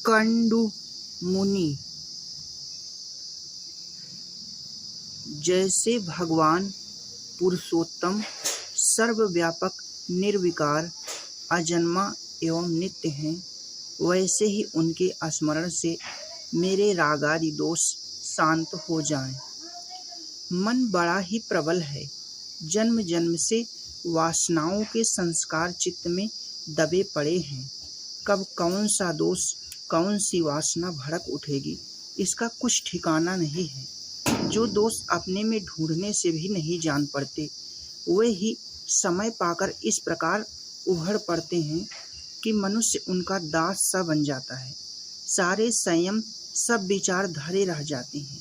कंडु मुनि जैसे भगवान पुरुषोत्तम सर्वव्यापक निर्विकार अजन्मा एवं नित्य हैं, वैसे ही उनके स्मरण से मेरे रागादि दोष शांत हो जाएं। मन बड़ा ही प्रबल है, जन्म जन्म से वासनाओं के संस्कार चित्त में दबे पड़े हैं। कब कौन सा दोष, कौन सी वासना भड़क उठेगी, इसका कुछ ठिकाना नहीं है। जो दोष अपने में ढूंढने से भी नहीं जान पड़ते, वे ही समय पाकर इस प्रकार उभर पड़ते हैं कि मनुष्य उनका दास सा बन जाता है। सारे संयम सब विचार धरे रह जाते हैं।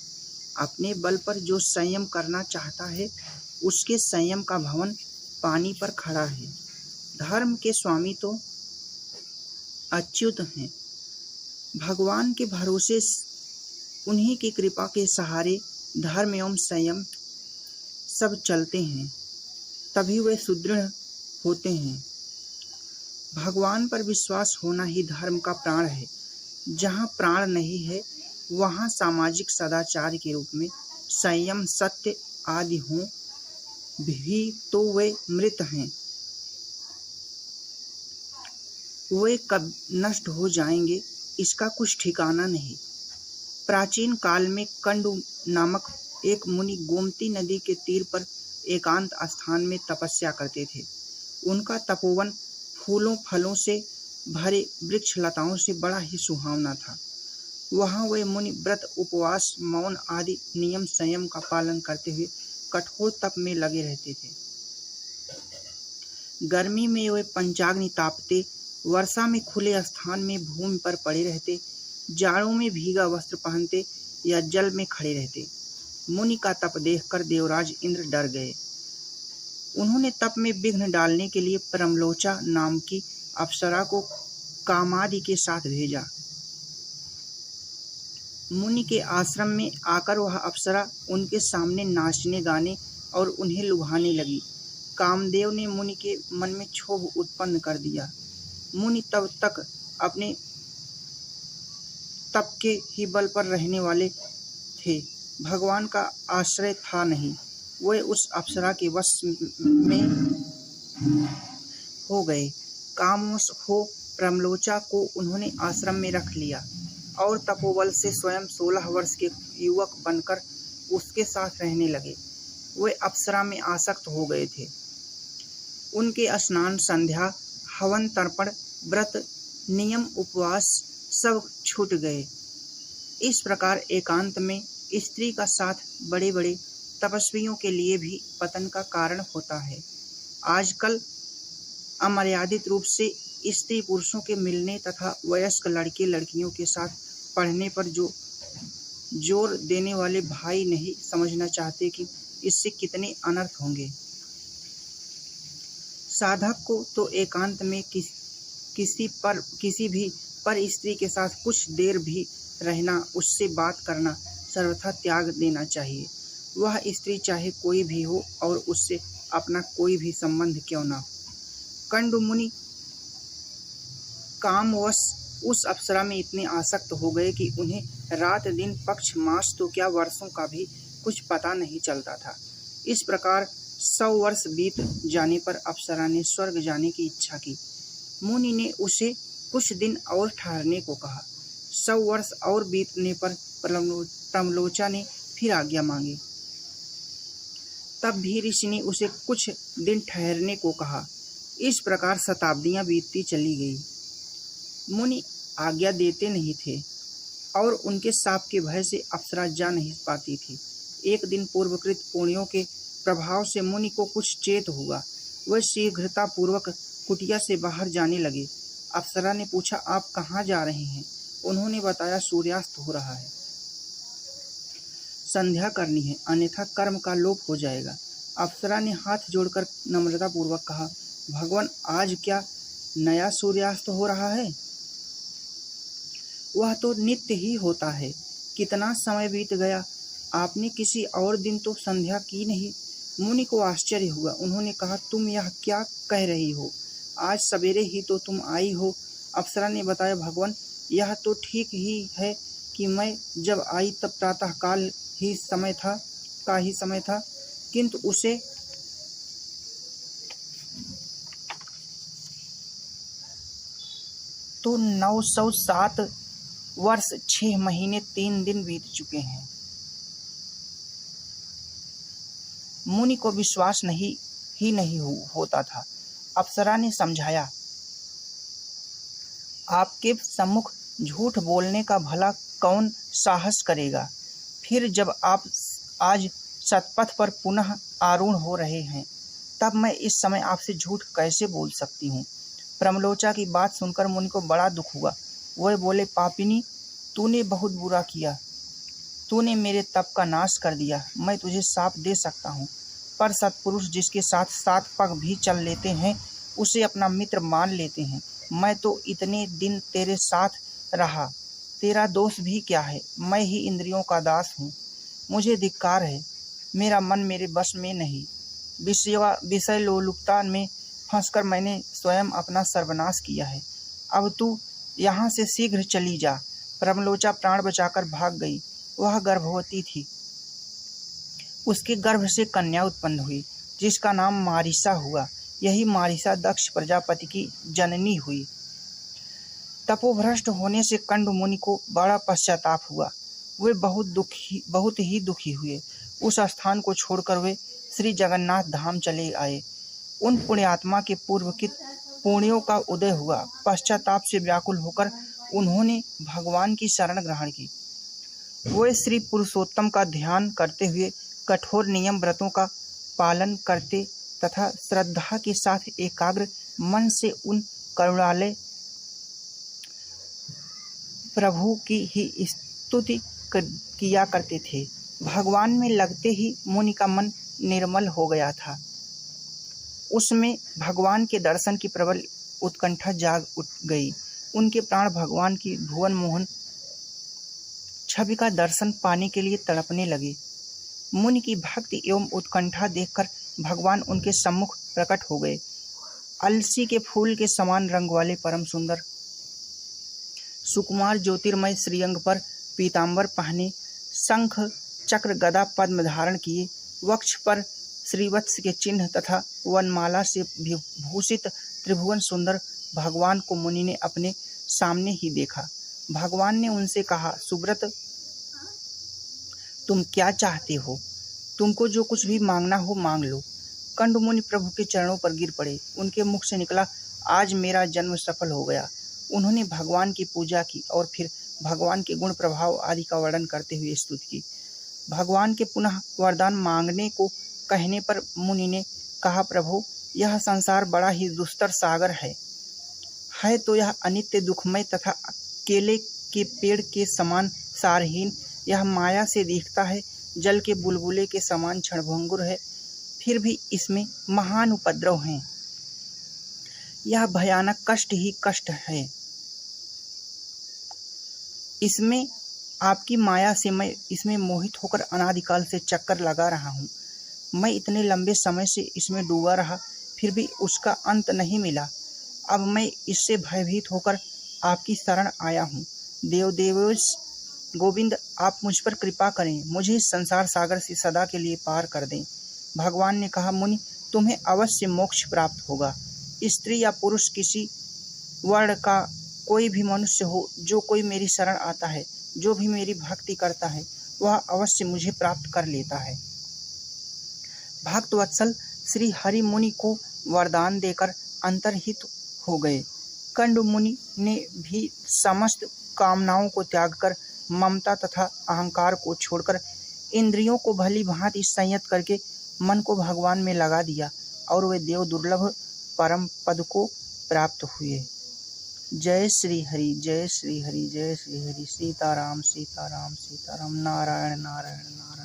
अपने बल पर जो संयम करना चाहता है, उसके संयम का भवन पानी पर खड़ा है। धर्म के स्वामी तो अच्युत हैं। भगवान के भरोसे उन्हीं की कृपा के सहारे धर्म एवं संयम सब चलते हैं, तभी वे सुदृढ़ होते हैं। भगवान पर विश्वास होना ही धर्म का प्राण है। जहाँ प्राण नहीं है, वहाँ सामाजिक सदाचार के रूप में संयम, सत्य आदि हों भी तो वे मृत हैं। वे कब नष्ट हो जाएंगे, इसका कुछ ठिकाना नहीं। प्राचीन काल में कंडु नामक एक मुनि गोमती नदी के तीर पर एकांत स्थान में तपस्या करते थे। उनका तपोवन फूलों फलों से भरे वृक्ष लताओं से बड़ा ही सुहावना था। वहाँ वे मुनि व्रत, उपवास, मौन आदि नियम संयम का पालन करते हुए कठोर तप में लगे रहते थे। गर्मी में वे पंचाग्नि तापते, वर्षा में खुले स्थान में भूमि पर पड़े रहते, जाड़ों में भीगा वस्त्र पहनते या जल में खड़े रहते। मुनि का तप देखकर देवराज इंद्र डर गए। उन्होंने तप में विघ्न डालने के लिए परमलोचा नाम की अप्सरा को कामादि के साथ भेजा। मुनि के आश्रम में आकर वह अप्सरा उनके सामने नाचने गाने और उन्हें लुभाने लगी। कामदेव ने मुनि के मन में क्षोभ उत्पन्न कर दिया। मुनि तब तक अपने तप के ही बल पर रहने वाले थे, भगवान का आश्रय था नहीं। वे उस अप्सरा के वश में हो गए। कामवश हो प्रमलोचा को उन्होंने आश्रम में रख लिया और तपोबल से स्वयं 16 वर्ष के युवक बनकर उसके साथ रहने लगे। वे अप्सरा में आसक्त हो गए थे। उनके स्नान, संध्या, हवन, तर्पण, व्रत, नियम, उपवास सब छूट गए। इस प्रकार एकांत में स्त्री का साथ बड़े बड़े तपस्वियों के लिए भी पतन का कारण होता है। आजकल अमर्यादित रूप से स्त्री पुरुषों के मिलने तथा वयस्क लड़के लड़कियों के साथ पढ़ने पर जो जोर देने वाले भाई नहीं समझना चाहते कि इससे कितने अनर्थ होंगे। साधक को तो एकांत में किसी भी पर स्त्री के साथ कुछ देर भी रहना, उससे बात करना सर्वथा त्याग देना चाहिए। वह स्त्री चाहे कोई भी हो और उससे अपना कोई भी संबंध क्यों ना हो। कंडु मुनि कामवश उस अप्सरा में इतने आसक्त हो गए कि उन्हें रात दिन, पक्ष मास तो क्या वर्षों का भी कुछ पता नहीं चलता था। इस प्रकार 100 वर्ष बीत जाने पर अप्सरा ने स्वर्ग जाने की इच्छा की। मुनि ने उसे कुछ दिन और ठहरने को कहा। 100 वर्ष और बीतने पर प्रमलोचा ने फिर आज्ञा मांगी। तब भी ऋषि ने उसे कुछ दिन ठहरने को कहा। इस प्रकार शताब्दियां बीतती चली गई। मुनि आज्ञा देते नहीं थे और उनके शाप के भय से अप्सरा जा नहीं पाती थी। एक दिन पूर्वकृत पुण्यों के प्रभाव से मुनि को कुछ चेत हुआ। वह शीघ्रता पूर्वक कुटिया से बाहर जाने लगे। अप्सरा ने पूछा, आप कहाँ जा रहे हैं? उन्होंने बताया, सूर्यास्त हो रहा है, संध्या करनी है, अन्यथा कर्म का लोप हो जाएगा। अप्सरा ने हाथ जोड़कर नम्रता पूर्वक कहा, भगवान, आज क्या नया सूर्यास्त हो रहा है? वह तो नित्य ही होता है। कितना समय बीत गया, आपने किसी और दिन तो संध्या की नहीं। मुनि को आश्चर्य हुआ। उन्होंने कहा, तुम यह क्या कह रही हो? आज सवेरे ही तो तुम आई हो। अप्सरा ने बताया, भगवान, यह तो ठीक ही है कि मैं जब आई तब प्रातःकाल ही समय था, किंतु उसे तो 907 वर्ष 6 महीने 3 दिन बीत चुके हैं। मुनि को विश्वास नहीं होता था। अप्सरा ने समझाया, आपके सम्मुख झूठ बोलने का भला कौन साहस करेगा। फिर जब आप आज सतपथ पर पुनः आरूढ़ हो रहे हैं, तब मैं इस समय आपसे झूठ कैसे बोल सकती हूँ। प्रमलोचा की बात सुनकर मुनि को बड़ा दुख हुआ। वह बोले, पापिनी, तूने बहुत बुरा किया। तूने मेरे तप का नाश कर दिया। मैं तुझे शाप दे सकता हूँ, पर सत्पुरुष जिसके साथ 7 पग भी चल लेते हैं, उसे अपना मित्र मान लेते हैं। मैं तो इतने दिन तेरे साथ रहा, तेरा दोष भी क्या है। मैं ही इंद्रियों का दास हूँ, मुझे धिक्कार है। मेरा मन मेरे बस में नहीं। विषय लोलुपता में फंसकर मैंने स्वयं अपना सर्वनाश किया है। अब तू यहाँ से शीघ्र चली जा। प्रमलोचा प्राण बचाकर भाग गई। वह गर्भवती थी। उसके गर्भ से कन्या उत्पन्न हुई, जिसका नाम मारिसा हुआ। यही मारिसा दक्ष प्रजापति की जननी हुई। तपोभ्रष्ट होने से कंड मुनि को बड़ा पश्चाताप हुआ। वे बहुत ही दुखी हुए। उस स्थान को छोड़कर वे श्री जगन्नाथ धाम चले आए। उन पुण्यात्मा के पूर्वकृत पुण्यों का उदय हुआ। पश्चाताप से व्याकुल होकर उन्होंने भगवान की शरण ग्रहण की। वे श्री पुरुषोत्तम का ध्यान करते हुए कठोर नियम व्रतों का पालन करते तथा श्रद्धा के साथ एकाग्र मन से उन करुणालय प्रभु की ही स्तुति किया करते थे। भगवान में लगते ही मुनि का मन निर्मल हो गया था। उसमें भगवान के दर्शन की प्रबल उत्कंठा जाग उठ गई। उनके प्राण भगवान की भुवन मोहन छवि का दर्शन पाने के लिए तड़पने लगे। मुनि की भक्ति एवं उत्कंठा देखकर भगवान उनके सम्मुख प्रकट हो गए। अलसी के फूल के समान रंग वाले परम सुंदर सुकुमार ज्योतिर्मय श्रीअंग पर पीतांबर पहने, शंख चक्र गदा पद्म धारण किए, वक्ष पर श्रीवत्स के चिन्ह तथा वनमाला से भूषित त्रिभुवन सुंदर भगवान को मुनि ने अपने सामने ही देखा। भगवान ने उनसे कहा, सुब्रत, तुम क्या चाहते हो? तुमको जो कुछ भी मांगना हो मांग लो। कंड मुनि प्रभु के चरणों पर गिर पड़े। उनके मुख से निकला, आज मेरा जन्म सफल हो गया। उन्होंने भगवान की पूजा की और फिर भगवान के गुण प्रभाव आदि का वर्णन करते हुए स्तुति की। भगवान के पुनः वरदान मांगने को कहने पर मुनि ने कहा, प्रभु, यह संसार बड़ा ही दुस्तर सागर है तो यह अनित्य दुखमय तथा केले के पेड़ के समान सारहीन। यह माया से दिखता है, जल के बुलबुले के समान क्षणभंगुर है, फिर भी इसमें महान उपद्रव हैं। यह भयानक कष्ट ही कष्ट है। इसमें आपकी माया से मैं इसमें मोहित होकर अनादिकाल से चक्कर लगा रहा हूँ। मैं इतने लंबे समय से इसमें डूबा रहा, फिर भी उसका अंत नहीं मिला। अब मैं इससे भयभीत होकर आपकी शरण आया हूँ। देवदेवेश गोविंद, आप मुझ पर कृपा करें, मुझे इस संसार सागर से सदा के लिए पार कर दें। भगवान ने कहा, मुनि, तुम्हें अवश्य मोक्ष प्राप्त होगा। स्त्री या पुरुष, किसी वर्ण का कोई भी मनुष्य हो, जो कोई मेरी शरण आता है, जो भी मेरी भक्ति करता है, वह अवश्य मुझे प्राप्त कर लेता है। भक्त वत्सल श्री हरि मुनि को वरदान देकर अंतर्हित हो गए। कंड मुनि ने भी समस्त कामनाओं को त्याग कर, ममता तथा अहंकार को छोड़कर, इंद्रियों को भली भांति संयत करके मन को भगवान में लगा दिया और वे देव दुर्लभ परम पद को प्राप्त हुए। जय श्री हरि, जय श्री हरि, जय श्री हरि। सीताराम सीताराम सीताराम। नारायण नारायण नारायण।